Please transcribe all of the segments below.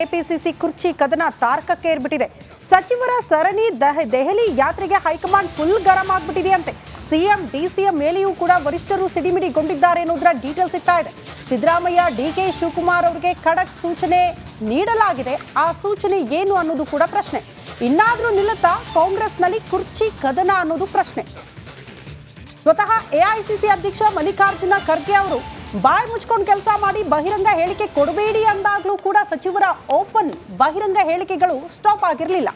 KPCC ಕುರ್ಚಿ ಕದನ ತಾರಕಕ್ಕೇರ್ಬಿಟ್ಟಿದೆ. ಸಚಿವರ ಸರಣಿ ದೆಹಲಿ ಯಾತ್ರೆಗೆ ಹೈಕಮಾಂಡ್ ಫುಲ್ ಗರಂ ಆಗ್ಬಿಟ್ಟಿದೆಯಂತೆ. ಸಿಎಂ ಡಿಸಿಎಂ ಮೇಲೆಯೂ ಕೂಡ ವರಿಷ್ಠರು ಸಿಡಿಮಿಡಿಗೊಂಡಿದ್ದಾರೆ ಎನ್ನುವುದರ ಡೀಟೇಲ್ಸ್ ಸಿಗ್ತಾ ಇದೆ. ಸಿದ್ದರಾಮಯ್ಯ ಡಿಕೆ ಶಿವಕುಮಾರ್ ಅವರಿಗೆ ಖಡಕ್ ಸೂಚನೆ ನೀಡಲಾಗಿದೆ. ಆ ಸೂಚನೆ ಏನು ಅನ್ನೋದು ಕೂಡ ಪ್ರಶ್ನೆ. ಇನ್ನಾದ್ರೂ ನಿಲ್ಲುತ್ತಾ ಕಾಂಗ್ರೆಸ್ನಲ್ಲಿ ಕುರ್ಚಿ ಕದನ ಅನ್ನೋದು ಪ್ರಶ್ನೆ. ಸ್ವತಃ ಎಐಸಿಸಿ ಅಧ್ಯಕ್ಷ ಮಲ್ಲಿಕಾರ್ಜುನ ಖರ್ಗೆ ಅವರು ಬಾಯಿ ಮುಚ್ಕೊಂಡು ಕೆಲಸ ಮಾಡಿ ಬಹಿರಂಗ ಹೇಳಿಕೆ ಕೊಡಬೇಡಿ ಅಂದಾಗ್ಲೂ ಕೂಡ ಸಚಿವರ ಓಪನ್ ಬಹಿರಂಗ ಹೇಳಿಕೆಗಳು ಸ್ಟಾಪ್ ಆಗಿರಲಿಲ್ಲ.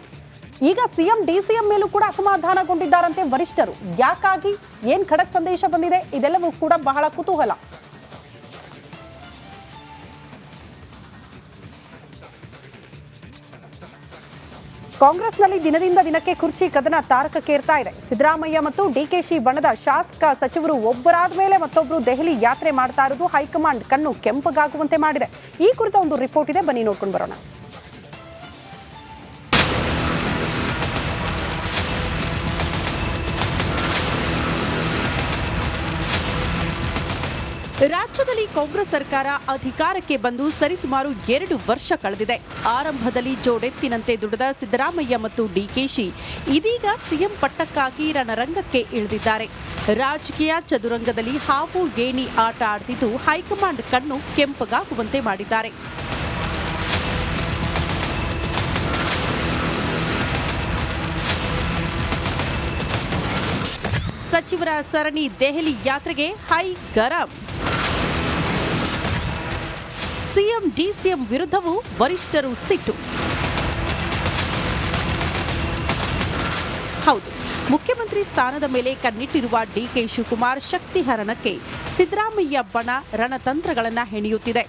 ಈಗ ಸಿಎಂ ಡಿಸಿಎಂ ಮೇಲೂ ಕೂಡ ಅಸಮಾಧಾನಗೊಂಡಿದ್ದಾರಂತೆ ವರಿಷ್ಠರು. ಯಾಕಾಗಿ, ಏನ್ ಖಡಕ್ ಸಂದೇಶ ಬಂದಿದೆ, ಇದೆಲ್ಲವೂ ಕೂಡ ಬಹಳ ಕುತೂಹಲ. ಕಾಂಗ್ರೆಸ್ನಲ್ಲಿ ದಿನದಿಂದ ದಿನಕ್ಕೆ ಕುರ್ಚಿ ಕದನ ತಾರಕಕ್ಕೇರ್ತಾ ಇದೆ. ಸಿದ್ದರಾಮಯ್ಯ ಮತ್ತು ಡಿಕೆಶಿ ಬಣದ ಶಾಸಕ ಸಚಿವರು ಒಬ್ಬರಾದ ಮೇಲೆ ಮತ್ತೊಬ್ಬರು ದೆಹಲಿ ಯಾತ್ರೆ ಮಾಡ್ತಾ ಇರೋದು ಹೈಕಮಾಂಡ್ ಕಣ್ಣು ಕೆಂಪಗಾಗುವಂತೆ ಮಾಡಿದೆ. ಈ ಕುರಿತ ಒಂದು ರಿಪೋರ್ಟ್ ಇದೆ, ಬನ್ನಿ ನೋಡ್ಕೊಂಡು ಬರೋಣ. ರಾಜ್ಯದಲ್ಲಿ ಕಾಂಗ್ರೆಸ್ ಸರ್ಕಾರ ಅಧಿಕಾರಕ್ಕೆ ಬಂದು ಸರಿಸುಮಾರು 2 ವರ್ಷ ಕಳೆದಿದೆ. ಆರಂಭದಲ್ಲಿ ಜೋಡೆತ್ತಿನಂತೆ ದುಡಿದ ಸಿದ್ದರಾಮಯ್ಯ ಮತ್ತು ಡಿಕೆಶಿ ಇದೀಗ ಸಿಎಂ ಪಟ್ಟಕ್ಕಾಗಿ ರಣರಂಗಕ್ಕೆ ಇಳಿದಿದ್ದಾರೆ. ರಾಜಕೀಯ ಚದುರಂಗದಲ್ಲಿ ಹಾವು ಏಣಿ ಆಟ ಆಡ್ತಿದ್ದು ಹೈಕಮಾಂಡ್ ಕಣ್ಣು ಕೆಂಪಗಾಗುವಂತೆ ಮಾಡಿದ್ದಾರೆ. ಸಚಿವರ ಸರಣಿ ದೆಹಲಿ ಯಾತ್ರೆಗೆ ಹೈ ಗರಂ. ಸಿಎಂ ಡಿಸಿಎಂ ವಿರುದ್ಧವೂ ವರಿಷ್ಠರು ಸಿಟ್ಟು. ಹೌದು, ಮುಖ್ಯಮಂತ್ರಿ ಸ್ಥಾನದ ಮೇಲೆ ಕಣ್ಣಿಟ್ಟಿರುವ ಡಿಕೆ ಶಿವಕುಮಾರ್ ಶಕ್ತಿ ಹರಣಕ್ಕೆ ಸಿದ್ದರಾಮಯ್ಯ ಬಣ ರಣತಂತ್ರಗಳನ್ನು ಹೆಣೆಯುತ್ತಿದೆ.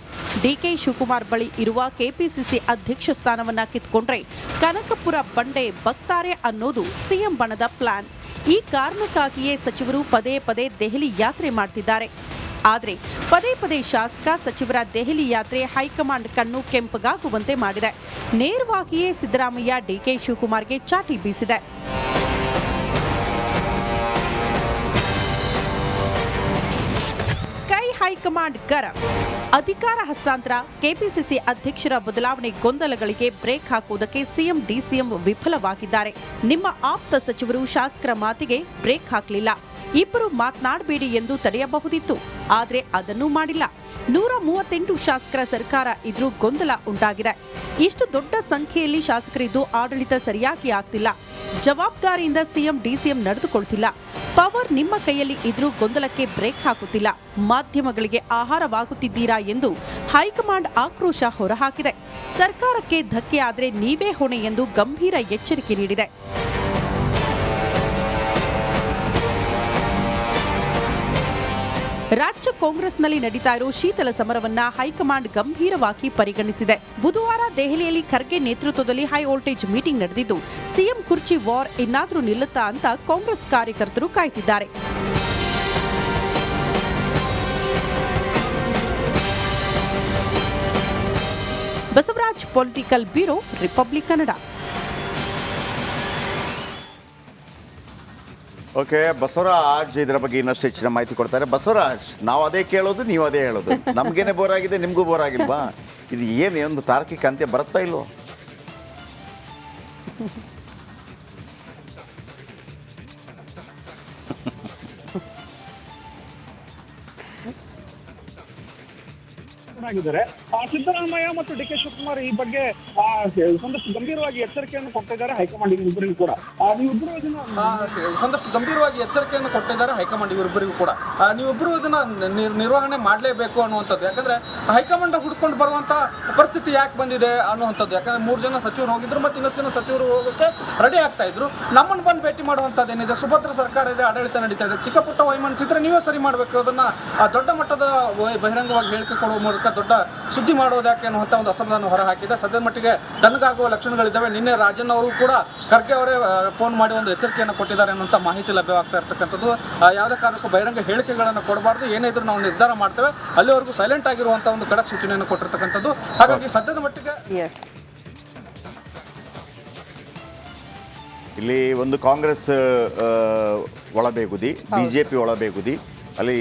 ಡಿಕೆ ಶಿವಕುಮಾರ್ ಬಳಿ ಇರುವ ಕೆಪಿಸಿಸಿ ಅಧ್ಯಕ್ಷ ಸ್ಥಾನವನ್ನ ಕಿತ್ಕೊಂಡ್ರೆ ಕನಕಪುರ ಬಂಡೆ ಬಗ್ತಾರೆ ಅನ್ನೋದು ಸಿಎಂ ಬಣದ ಪ್ಲಾನ್. ಈ ಕಾರಣಕ್ಕಾಗಿಯೇ ಸಚಿವರು ಪದೇ ಪದೇ ದೆಹಲಿ ಯಾತ್ರೆ ಮಾಡ್ತಿದ್ದಾರೆ. ಆದರೆ ಪದೇ ಪದೇ ಶಾಸಕ ಸಚಿವರ ದೆಹಲಿ ಯಾತ್ರೆ ಹೈಕಮಾಂಡ್ ಕಣ್ಣು ಕೆಂಪಗಾಗುವಂತೆ ಮಾಡಿದೆ. ನೇರವಾಗಿಯೇ ಸಿದ್ದರಾಮಯ್ಯ ಡಿಕೆ ಶಿವಕುಮಾರ್ಗೆ ಚಾಟಿ ಬೀಸಿದೆ. ಕೈ ಹೈಕಮಾಂಡ್ ಗರಂ. ಅಧಿಕಾರ ಹಸ್ತಾಂತರ, ಕೆಪಿಸಿಸಿ ಅಧ್ಯಕ್ಷರ ಬದಲಾವಣೆ ಗೊಂದಲಗಳಿಗೆ ಬ್ರೇಕ್ ಹಾಕುವುದಕ್ಕೆ ಸಿಎಂ ಡಿಸಿಎಂ ವಿಫಲವಾಗಿದ್ದಾರೆ. ನಿಮ್ಮ ಆಪ್ತ ಸಚಿವರು ಶಾಸಕರ ಮಾತಿಗೆ ಬ್ರೇಕ್ ಹಾಕಲಿಲ್ಲ. ಇಬ್ಬರು ಮಾತನಾಡಬೇಡಿ ಎಂದು ತಡೆಯಬಹುದಿತ್ತು, ಆದರೆ ಅದನ್ನೂ ಮಾಡಿಲ್ಲ. 138 ಶಾಸಕರ ಸರ್ಕಾರ ಇದ್ರೂ ಗೊಂದಲ ಉಂಟಾಗಿದೆ. ಇಷ್ಟು ದೊಡ್ಡ ಸಂಖ್ಯೆಯಲ್ಲಿ ಶಾಸಕರಿದ್ದು ಆಡಳಿತ ಸರಿಯಾಗಿ ಆಗ್ತಿಲ್ಲ. ಜವಾಬ್ದಾರಿಯಿಂದ ಸಿಎಂ ಡಿಸಿಎಂ ನಡೆದುಕೊಳ್ತಿಲ್ಲ. ಪವರ್ ನಿಮ್ಮ ಕೈಯಲ್ಲಿ ಇದ್ರೂ ಗೊಂದಲಕ್ಕೆ ಬ್ರೇಕ್ ಹಾಕುತ್ತಿಲ್ಲ. ಮಾಧ್ಯಮಗಳಿಗೆ ಆಹಾರವಾಗುತ್ತಿದ್ದೀರಾ ಎಂದು ಹೈಕಮಾಂಡ್ ಆಕ್ರೋಶ ಹೊರಹಾಕಿದೆ. ಸರ್ಕಾರಕ್ಕೆ ಧಕ್ಕೆ ಆದರೆ ನೀವೇ ಹೊಣೆ ಎಂದು ಗಂಭೀರ ಎಚ್ಚರಿಕೆ ನೀಡಿದೆ. ರಾಜ್ಯ ಕಾಂಗ್ರೆಸ್ನಲ್ಲಿ ನಡೀತಾ ಇರೋ ಶೀತಲ ಸಮರವನ್ನ ಹೈಕಮಾಂಡ್ ಗಂಭೀರವಾಗಿ ಪರಿಗಣಿಸಿದೆ. ಬುಧವಾರ ದೆಹಲಿಯಲ್ಲಿ ಖರ್ಗೆ ನೇತೃತ್ವದಲ್ಲಿ ಹೈ ವೋಲ್ಟೇಜ್ ಮೀಟಿಂಗ್ ನಡೆದಿದ್ದು ಸಿಎಂ ಕುರ್ಚಿ ವಾರ್ ಇನ್ನಾದ್ರೂ ನಿಲ್ಲುತ್ತಾ ಅಂತ ಕಾಂಗ್ರೆಸ್ ಕಾರ್ಯಕರ್ತರು ಕಾಯ್ತಿದ್ದಾರೆ. Basavaraj, political bureau, Republic Kannada. Okay, Basavaraj ಇದರ ಬಗ್ಗೆ ಇನ್ನಷ್ಟು ಹೆಚ್ಚಿನ ಮಾಹಿತಿ ಕೊಡ್ತಾರೆ. ಬಸವರಾಜ್, ನಾವು ಅದೇ ಕೇಳೋದು, ನೀವು ಅದೇ ಹೇಳೋದು. ನಮಗೇನೆ ಬೋರ್ ಆಗಿದೆ, ನಿಮಗೂ ಬೋರ್ ಆಗಿಲ್ವಾ? ಇದು ಏನು ಒಂದು ತಾರ್ಕಿಕ ಅಂತ್ಯ ಬರುತ್ತಾ ಇಲ್ವೋ? ಸಿದ್ದರಾಮಯ್ಯ ಮತ್ತು ಡಿಕೆ ಶಿವಕುಮಾರ್ ಈ ಬಗ್ಗೆ ಒಂದಷ್ಟು ಗಂಭೀರವಾಗಿ ಎಚ್ಚರಿಕೆಯನ್ನು ಕೊಟ್ಟಿದ್ದಾರೆ ಹೈಕಮಾಂಡ್ ಇವರಿಬ್ಬರಿಗೂ ಕೂಡ. ನೀವಿಬ್ಬರು ಇದನ್ನ ಒಂದಷ್ಟು ಗಂಭೀರವಾಗಿ ಎಚ್ಚರಿಕೆಯನ್ನು ಕೊಟ್ಟಿದ್ದಾರೆ ಹೈಕಮಾಂಡ್ ಇವರಿಬ್ಬರಿಗೂ ಕೂಡ. ನೀವಿಬ್ಬರು ಇದನ್ನ ನಿರ್ವಹಣೆ ಮಾಡಲೇಬೇಕು ಅನ್ನುವಂಥದ್ದು. ಯಾಕಂದ್ರೆ ಹೈಕಮಾಂಡ್ ಹುಡ್ಕೊಂಡು ಬರುವಂತ ಪರಿಸ್ಥಿತಿ ಯಾಕೆ ಬಂದಿದೆ ಅನ್ನುವಂಥದ್ದು. ಯಾಕಂದ್ರೆ 3 ಜನ ಸಚಿವರು ಹೋಗಿದ್ರು ಮತ್ತು ಇನ್ನಷ್ಟು ಜನ ಸಚಿವರು ಹೋಗೋಕೆ ರೆಡಿ ಆಗ್ತಾ ಇದ್ರು. ನಮ್ಮನ್ನು ಬಂದು ಭೇಟಿ ಮಾಡುವಂಥದ್ದು ಏನಿದೆ, ಸುಭದ್ರ ಸರ್ಕಾರ ಇದೆ, ಆಡಳಿತ ನಡೀತಾ ಇದೆ, ಚಿಕ್ಕ ಪುಟ್ಟ ವೈಮನಸ್ಸಿದ್ರೆ ನೀವೇ ಸರಿ ಮಾಡಬೇಕು. ಅದನ್ನ ದೊಡ್ಡ ಮಟ್ಟದ ಬಹಿರಂಗವಾಗಿ ಹೇಳಿಕೆ ಕೊಡುವ ಮೂಲಕ ದೊಡ್ಡ ಸುದ್ದಿ ಮಾಡೋದು ಯಾಕೆ ಅನ್ನುವಂಥ ಒಂದು ಅಸಮಾಧಾನ ಹೊರಹಾಕಿದೆ. ಸದ್ಯದ ಮಟ್ಟಿಗೆ ತಣ್ಣಗಾಗುವ ಲಕ್ಷಣಗಳಿದ್ದಾವೆ. ನಿನ್ನೆ ರಾಜನ್ ಅವರು ಕೂಡ ಖರ್ಗೆ ಅವರೇ ಫೋನ್ ಮಾಡಿ ಒಂದು ಎಚ್ಚರಿಕೆಯನ್ನು ಕೊಟ್ಟಿದ್ದಾರೆ ಅನ್ನುವಂಥ ಮಾಹಿತಿ ಲಭ್ಯವಾಗ್ತಾ ಇರ್ತಕ್ಕಂಥದ್ದು. ಯಾವುದೇ ಕಾರಣಕ್ಕೂ ಬಹಿರಂಗ ಹೇಳಿಕೆಗಳನ್ನು ಕೊಡಬಾರ್ದು, ಏನೇ ಇದ್ರೂ ನಾವು ನಿರ್ಧಾರ ಮಾಡ್ತೇವೆ, ಅಲ್ಲಿವರೆಗೂ ಸೈಲೆಂಟ್ ಆಗಿರುವಂಥ ಒಂದು ಖಡಕ್ ಸೂಚನೆಯನ್ನು ಕೊಟ್ಟಿರ್ತಕ್ಕಂಥದ್ದು. ಹಾಗಾಗಿ ಸದ್ಯದ ಮಟ್ಟಿಗೆ ಇಲ್ಲಿ ಒಂದು ಕಾಂಗ್ರೆಸ್ ಒಳಬೇಗುದಿ, ಬಿಜೆಪಿ ಒಳಬೇಗುದಿ. ಅಲ್ಲಿ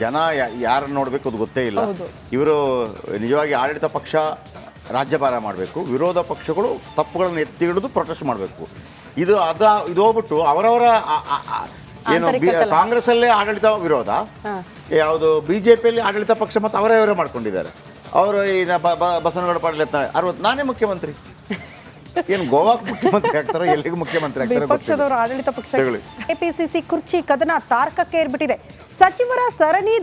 ಜನ ಯಾರನ್ನು ನೋಡಬೇಕು ಅದು ಗೊತ್ತೇ ಇಲ್ಲ. ಇವರು ನಿಜವಾಗಿ ಆಡಳಿತ ಪಕ್ಷ ರಾಜ್ಯಭಾರ ಮಾಡಬೇಕು, ವಿರೋಧ ಪಕ್ಷಗಳು ತಪ್ಪುಗಳನ್ನು ಎತ್ತಿ ಹಿಡಿದು ಪ್ರೊಟೆಸ್ಟ್ ಮಾಡಬೇಕು. ಇದು ಹೋಗ್ಬಿಟ್ಟು ಅವರವರ ಏನು ಕಾಂಗ್ರೆಸ್ಸಲ್ಲೇ ಆಡಳಿತ ವಿರೋಧ, ಯಾವುದು ಬಿಜೆಪಿಯಲ್ಲಿ ಆಡಳಿತ ಪಕ್ಷ ಮತ್ತು ಅವರೇ ಮಾಡ್ಕೊಂಡಿದ್ದಾರೆ. ಅವರು ಈ ಬಸವನಗೌಡ ಪಾಟೀಲ್ 60 ನಾನೇ ಮುಖ್ಯಮಂತ್ರಿ, ಏನು ಗೋವಾಕ್ಕೆ ಮುಖ್ಯಮಂತ್ರಿ ಆಗ್ತಾರೋ ಎಲ್ಲಿಗೂ ಮುಖ್ಯಮಂತ್ರಿ ಆಗ್ತಾರೆ. ಪಕ್ಷದವರು ಆಡಳಿತ ಪಕ್ಷ. ಕೆಪಿಸಿಸಿ ಕುರ್ಚಿ ಕದನ ತಾರಕಕ್ಕೆ ಏರ್ಬಿಟ್ಟಿದೆ. ಸಚಿವರ ಸರಣಿ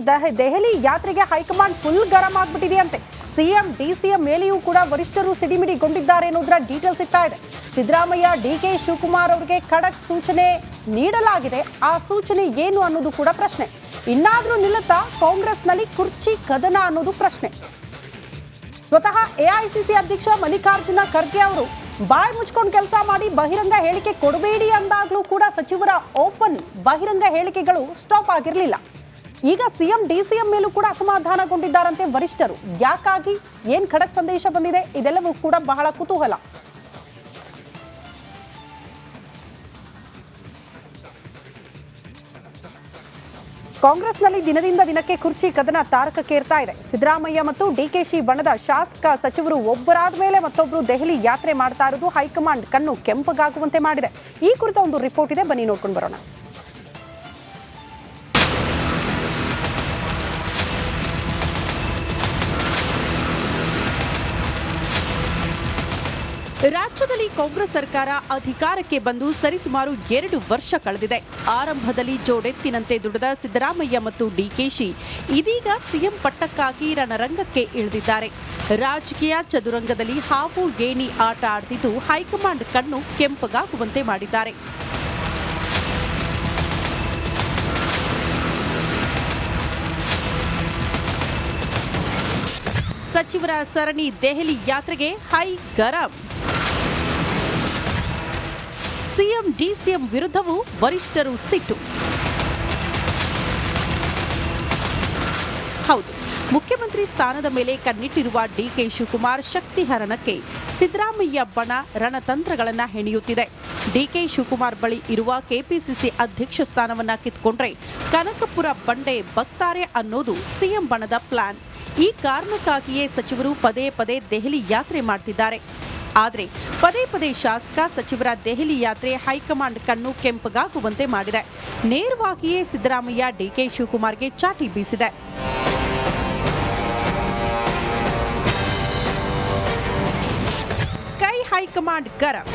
ದೆಹಲಿ ಯಾತ್ರೆಗೆ ಹೈಕಮಾಂಡ್ ಫುಲ್ ಗರಂ ಆಗ್ಬಿಟ್ಟಿದೆಯಂತೆ. ಸಿಎಂ ಡಿಸಿಎಂ ಮೇಲೆಯೂ ಕೂಡ ವರಿಷ್ಠರು ಸಿಡಿಮಿಡಿಗೊಂಡಿದ್ದಾರೆ ಎನ್ನುವುದರ ಡೀಟೇಲ್ಸ್ ಸಿಗ್ತಾ ಇದೆ. ಸಿದ್ದರಾಮಯ್ಯ ಡಿಕೆ ಶಿವಕುಮಾರ್ ಅವರಿಗೆ ಖಡಕ್ ಸೂಚನೆ ನೀಡಲಾಗಿದೆ. ಆ ಸೂಚನೆ ಏನು ಅನ್ನೋದು ಕೂಡ ಪ್ರಶ್ನೆ. ಇನ್ನಾದ್ರೂ ನಿಲ್ಲುತ್ತಾ ಕಾಂಗ್ರೆಸ್ನಲ್ಲಿ ಕುರ್ಚಿ ಕದನ ಅನ್ನೋದು ಪ್ರಶ್ನೆ. ಸ್ವತಃ ಎಐಸಿಸಿ ಅಧ್ಯಕ್ಷ ಮಲ್ಲಿಕಾರ್ಜುನ ಖರ್ಗೆ ಅವರು ಬಾಯಿ ಮುಚ್ಕೊಂಡು ಕೆಲಸ ಮಾಡಿ ಬಹಿರಂಗ ಹೇಳಿಕೆ ಕೊಡಬೇಡಿ ಅಂದಾಗ್ಲೂ ಕೂಡ ಸಚಿವರ ಓಪನ್ ಬಹಿರಂಗ ಹೇಳಿಕೆಗಳು ಸ್ಟಾಪ್ ಆಗಿರಲಿಲ್ಲ. ಈಗ ಸಿಎಂ ಡಿಸಿಎಂ ಮೇಲೂ ಕೂಡ ಅಸಮಾಧಾನಗೊಂಡಿದ್ದಾರಂತೆ ವರಿಷ್ಠರು. ಯಾಕಾಗಿ, ಏನ್ ಖಡಕ್ ಸಂದೇಶ ಬಂದಿದೆ, ಇದೆಲ್ಲವೂ ಕೂಡ ಬಹಳ ಕುತೂಹಲ. ಕಾಂಗ್ರೆಸ್ನಲ್ಲಿ ದಿನದಿಂದ ದಿನಕ್ಕೆ ಕುರ್ಚಿ ಕದನ ತಾರಕಕ್ಕೇರ್ತಾ ಇದೆ. ಸಿದ್ದರಾಮಯ್ಯ ಮತ್ತು ಡಿಕೆಶಿ ಬಣದ ಶಾಸಕ ಸಚಿವರು ಒಬ್ಬರಾದ ಮೇಲೆ ಮತ್ತೊಬ್ಬರು ದೆಹಲಿ ಯಾತ್ರೆ ಮಾಡ್ತಾ ಇರೋದು ಹೈಕಮಾಂಡ್ ಕಣ್ಣು ಕೆಂಪಗಾಗುವಂತೆ ಮಾಡಿದೆ. ಈ ಕುರಿತ ಒಂದು ರಿಪೋರ್ಟ್ ಇದೆ, ಬನ್ನಿ ನೋಡ್ಕೊಂಡು ಬರೋಣ. ರಾಜ್ಯದಲ್ಲಿ ಕಾಂಗ್ರೆಸ್ ಸರ್ಕಾರ ಅಧಿಕಾರಕ್ಕೆ ಬಂದು ಸರಿಸುಮಾರು 2 ವರ್ಷ ಕಳೆದಿದೆ. ಆರಂಭದಲ್ಲಿ ಜೋಡೆತ್ತಿನಂತೆ ದುಡಿದ ಸಿದ್ದರಾಮಯ್ಯ ಮತ್ತು ಡಿಕೆಶಿ ಇದೀಗ ಸಿಎಂ ಪಟ್ಟಕ್ಕಾಗಿ ರಣರಂಗಕ್ಕೆ ಇಳಿದಿದ್ದಾರೆ. ರಾಜಕೀಯ ಚದುರಂಗದಲ್ಲಿ ಹಾವು ಏಣಿ ಆಟ ಆಡ್ತಿದ್ದು ಹೈಕಮಾಂಡ್ ಕಣ್ಣು ಕೆಂಪಗಾಗುವಂತೆ ಮಾಡಿದ್ದಾರೆ. ಸಚಿವರ ಸರಣಿ ದೆಹಲಿ ಯಾತ್ರೆಗೆ ಹೈ ಗರಂ. ಸಿಎಂ ಡಿಸಿಎಂ ವಿರುದ್ಧವೂ ವರಿಷ್ಠರು ಸಿಟ್ಟು. ಹೌದು, ಮುಖ್ಯಮಂತ್ರಿ ಸ್ಥಾನದ ಮೇಲೆ ಕಣ್ಣಿಟ್ಟಿರುವ ಡಿಕೆ ಶಿವಕುಮಾರ್ ಶಕ್ತಿ ಹರಣಕ್ಕೆ ಸಿದ್ದರಾಮಯ್ಯ ಬಣ ರಣತಂತ್ರಗಳನ್ನು ಹೆಣೆಯುತ್ತಿದೆ. ಡಿಕೆ ಶಿವಕುಮಾರ್ ಬಳಿ ಇರುವ ಕೆಪಿಸಿಸಿ ಅಧ್ಯಕ್ಷ ಸ್ಥಾನವನ್ನ ಕಿತ್ಕೊಂಡ್ರೆ ಕನಕಪುರ ಬಂಡೆ ಬಗ್ತಾರೆ ಅನ್ನೋದು ಸಿಎಂ ಬಣದ ಪ್ಲಾನ್. ಈ ಕಾರಣಕ್ಕಾಗಿಯೇ ಸಚಿವರು ಪದೇ ಪದೇ ದೆಹಲಿ ಯಾತ್ರೆ ಮಾಡ್ತಿದ್ದಾರೆ. ಆದರೆ ಪದೇ ಪದೇ ಶಾಸಕ ಸಚಿವರ ದೆಹಲಿ ಯಾತ್ರೆ ಹೈಕಮಾಂಡ್ ಕಣ್ಣು ಕೆಂಪಗಾಗುವಂತೆ ಮಾಡಿದೆ. ನೇರವಾಗಿಯೇ ಸಿದ್ದರಾಮಯ್ಯ ಡಿಕೆ ಶಿವಕುಮಾರ್ಗೆ ಚಾಟಿ ಬೀಸಿದೆ. ಹೈಕಮಾಂಡ್ ಗರಂ.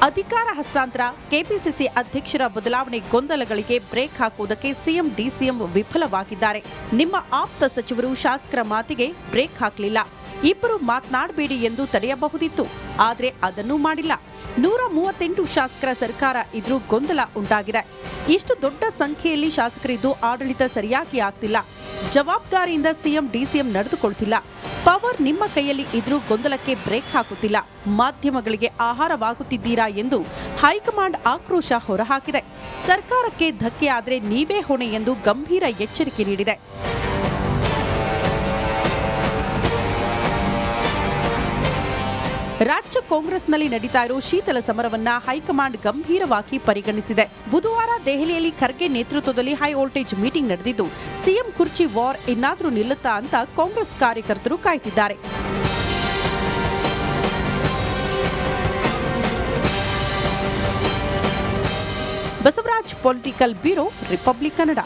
ಅಧಿಕಾರ ಹಸ್ತಾಂತರ, ಕೆಪಿಸಿಸಿ ಅಧ್ಯಕ್ಷರ ಬದಲಾವಣೆ ಗೊಂದಲಗಳಿಗೆ ಬ್ರೇಕ್ ಹಾಕುವುದಕ್ಕೆ ಸಿಎಂ ಡಿಸಿಎಂ ವಿಫಲವಾಗಿದ್ದಾರೆ. ನಿಮ್ಮ ಆಪ್ತ ಸಚಿವರು ಶಾಸಕರ ಮಾತಿಗೆ ಬ್ರೇಕ್ ಹಾಕಲಿಲ್ಲ. ಇಬ್ಬರು ಮಾತನಾಡಬೇಡಿ ಎಂದು ತಡೆಯಬಹುದಿತ್ತು, ಆದರೆ ಅದನ್ನೂ ಮಾಡಿಲ್ಲ. 138 ಶಾಸಕರ ಸರ್ಕಾರ ಇದ್ರೂ ಗೊಂದಲ ಉಂಟಾಗಿದೆ. ಇಷ್ಟು ದೊಡ್ಡ ಸಂಖ್ಯೆಯಲ್ಲಿ ಶಾಸಕರಿದ್ದು ಆಡಳಿತ ಸರಿಯಾಗಿ ಆಗ್ತಿಲ್ಲ. ಜವಾಬ್ದಾರಿಯಿಂದ ಸಿಎಂ ಡಿಸಿಎಂ ನಡೆದುಕೊಳ್ತಿಲ್ಲ. ಪವರ್ ನಿಮ್ಮ ಕೈಯಲ್ಲಿ ಇದ್ರೂ ಗೊಂದಲಕ್ಕೆ ಬ್ರೇಕ್ ಹಾಕುತ್ತಿಲ್ಲ. ಮಾಧ್ಯಮಗಳಿಗೆ ಆಹಾರವಾಗುತ್ತಿದ್ದೀರಾ ಎಂದು ಹೈಕಮಾಂಡ್ ಆಕ್ರೋಶ ಹೊರಹಾಕಿದೆ. ಸರ್ಕಾರಕ್ಕೆ ಧಕ್ಕೆ ಆದರೆ ನೀವೇ ಹೊಣೆ ಎಂದು ಗಂಭೀರ ಎಚ್ಚರಿಕೆ ನೀಡಿದೆ. ರಾಜ್ಯ ಕಾಂಗ್ರೆಸ್ನಲ್ಲಿ ನಡೀತಾ ಇರೋ ಶೀತಲ ಸಮರವನ್ನ ಹೈಕಮಾಂಡ್ ಗಂಭೀರವಾಗಿ ಪರಿಗಣಿಸಿದೆ. ಬುಧವಾರ ದೆಹಲಿಯಲ್ಲಿ ಖರ್ಗೆ ನೇತೃತ್ವದಲ್ಲಿ ಹೈ ವೋಲ್ಟೇಜ್ ಮೀಟಿಂಗ್ ನಡೆದಿದ್ದು ಸಿಎಂ ಕುರ್ಚಿ ವಾರ್ ಇನ್ನಾದ್ರೂ ನಿಲ್ಲುತ್ತಾ ಅಂತ ಕಾಂಗ್ರೆಸ್ ಕಾರ್ಯಕರ್ತರು ಕಾಯ್ತಿದ್ದಾರೆ. Basavaraj, political bureau, Republic Kannada.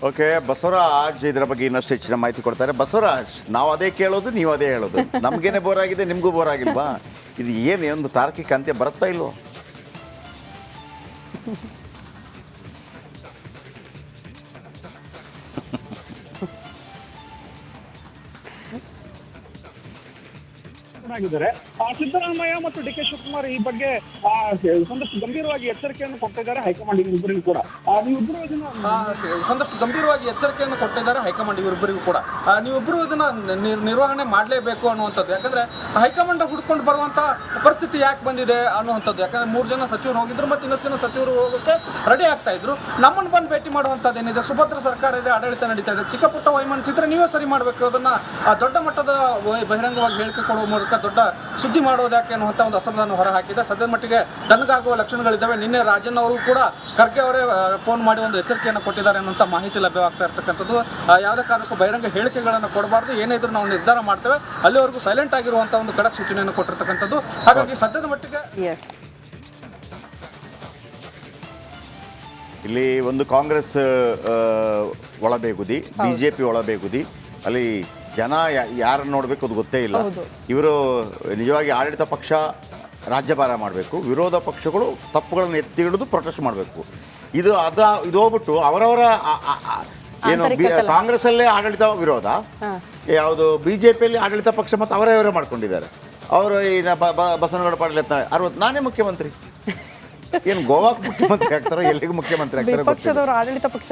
Okay, Basavaraj ಇದರ ಬಗ್ಗೆ ಇನ್ನಷ್ಟು ಹೆಚ್ಚಿನ ಮಾಹಿತಿ ಕೊಡ್ತಾರೆ. ಬಸವರಾಜ್, ನಾವು ಅದೇ ಕೇಳೋದು, ನೀವು ಅದೇ ಹೇಳೋದು. ನಮಗೇನೆ ಬೋರ್ ಆಗಿದೆ, ನಿಮಗೂ ಬೋರ್ ಆಗಿಲ್ವಾ? ಇದು ಏನು ಒಂದು ತಾರ್ಕಿಕ ಅಂತ್ಯ ಬರುತ್ತಾ ಇಲ್ವೋ? ಆಗಿದ್ದಾರೆ. ಸಿದ್ದರಾಮಯ್ಯ ಮತ್ತು ಡಿಕೆ ಶಿವಕುಮಾರ್ ಈ ಬಗ್ಗೆ ಒಂದಷ್ಟು ಗಂಭೀರವಾಗಿ ಎಚ್ಚರಿಕೆಯನ್ನು ಕೊಟ್ಟಿದ್ದಾರೆ ಹೈಕಮಾಂಡ್ ಇವರಿಬ್ಬರಿಗೂ ಕೂಡ. ನೀವಿಬ್ಬರು ಇದನ್ನ ಒಂದಷ್ಟು ಗಂಭೀರವಾಗಿ ಎಚ್ಚರಿಕೆಯನ್ನು ಕೊಟ್ಟಿದ್ದಾರೆ ಹೈಕಮಾಂಡ್ ಇವರಿಬ್ಬರಿಗೂ ಕೂಡ. ನೀವಿಬ್ಬರು ಇದನ್ನ ನಿರ್ವಹಣೆ ಮಾಡಲೇಬೇಕು ಅನ್ನುವಂಥದ್ದು. ಯಾಕಂದ್ರೆ ಹೈಕಮಾಂಡ್ ಹುಡ್ಕೊಂಡು ಬರುವಂತ ಪರಿಸ್ಥಿತಿ ಯಾಕೆ ಬಂದಿದೆ ಅನ್ನುವಂಥದ್ದು. ಯಾಕಂದ್ರೆ 3 ಜನ ಸಚಿವರು ಹೋಗಿದ್ರು ಮತ್ತು ಇನ್ನಷ್ಟು ಜನ ಸಚಿವರು ಹೋಗೋಕ್ಕೆ ರೆಡಿ ಆಗ್ತಾ ಇದ್ರು. ನಮ್ಮನ್ನು ಬಂದು ಭೇಟಿ ಮಾಡುವಂಥದ್ದು ಏನಿದೆ, ಸುಭದ್ರ ಸರ್ಕಾರ ಇದೆ, ಆಡಳಿತ ನಡೀತಾ ಇದೆ, ಚಿಕ್ಕ ಪುಟ್ಟ ವೈಮನಸ್ಸಿದ್ರೆ ನೀವೇ ಸರಿ ಮಾಡಬೇಕು, ಅದನ್ನ ದೊಡ್ಡ ಮಟ್ಟದ ಬಹಿರಂಗವಾಗಿ ಹೇಳಿಕೆ ಕೊಡುವ ಮೂಲಕ ದೊಡ್ಡ ಸುದ್ದಿ ಮಾಡೋದು ಯಾಕೆ ಅನ್ನುವಂಥ ಒಂದು ಅಸಮಾಧಾನ ಹೊರ ಹಾಕಿದೆ. ಸದ್ಯದ ಮಟ್ಟಿಗೆ ತನಗಾಗುವ ಲಕ್ಷಣಗಳಿದ್ದಾವೆ. ನಿನ್ನೆ ರಾಜನ್ ಅವರು ಕೂಡ ಖರ್ಗೆ ಅವರೇ ಫೋನ್ ಮಾಡಿ ಒಂದು ಎಚ್ಚರಿಕೆಯನ್ನು ಕೊಟ್ಟಿದ್ದಾರೆ ಅನ್ನುವಂಥ ಮಾಹಿತಿ ಲಭ್ಯವಾಗ್ತಾ ಇರ್ತಕ್ಕಂಥದ್ದು. ಯಾವುದೇ ಕಾರಣಕ್ಕೂ ಬಹಿರಂಗ ಹೇಳಿಕೆಗಳನ್ನು ಕೊಡಬಾರ್ದು, ಏನೇ ಇದ್ರೂ ನಾವು ನಿರ್ಧಾರ ಮಾಡ್ತೇವೆ, ಅಲ್ಲಿವರೆಗೂ ಸೈಲೆಂಟ್ ಆಗಿರುವಂಥ ಒಂದು ಖಡಕ್ ಸೂಚನೆಯನ್ನು ಕೊಟ್ಟಿರ್ತಕ್ಕಂಥದ್ದು. ಹಾಗಾಗಿ ಸದ್ಯದ ಮಟ್ಟಿಗೆ ಇಲ್ಲಿ ಒಂದು ಕಾಂಗ್ರೆಸ್ ಒಳಬೇಗುದಿ, ಬಿಜೆಪಿ ಒಳಬೇಗುದಿ, ಅಲ್ಲಿ ಜನ ಯಾರನ್ನು ನೋಡಬೇಕು ಅದು ಗೊತ್ತೇ ಇಲ್ಲ. ಇವರು ನಿಜವಾಗಿ ಆಡಳಿತ ಪಕ್ಷ ರಾಜ್ಯಭಾರ ಮಾಡಬೇಕು, ವಿರೋಧ ಪಕ್ಷಗಳು ತಪ್ಪುಗಳನ್ನು ಎತ್ತಿ ಹಿಡಿದು ಪ್ರೊಟೆಸ್ಟ್ ಮಾಡಬೇಕು. ಇದು ಹೋಗ್ಬಿಟ್ಟು ಅವರವರ ಏನು ಕಾಂಗ್ರೆಸ್ ಅಲ್ಲೇ ಆಡಳಿತ ವಿರೋಧ, ಯಾವುದು ಬಿಜೆಪಿಯಲ್ಲಿ ಆಡಳಿತ ಪಕ್ಷ ಮತ್ತು ಅವರೇ ಮಾಡ್ಕೊಂಡಿದ್ದಾರೆ. ಅವರು ಈ ಬಸವನಗೌಡ ಪಾಟೀಲ್ 60 ನಾನೇ ಮುಖ್ಯಮಂತ್ರಿ, ಏನು ಗೋವಾಕ್ಕೆ ಮುಖ್ಯಮಂತ್ರಿ ಆಗ್ತಾರೋ ಎಲ್ಲಿಗೂ ಮುಖ್ಯಮಂತ್ರಿ ಆಗ್ತಾರೆ ಆಡಳಿತ ಪಕ್ಷ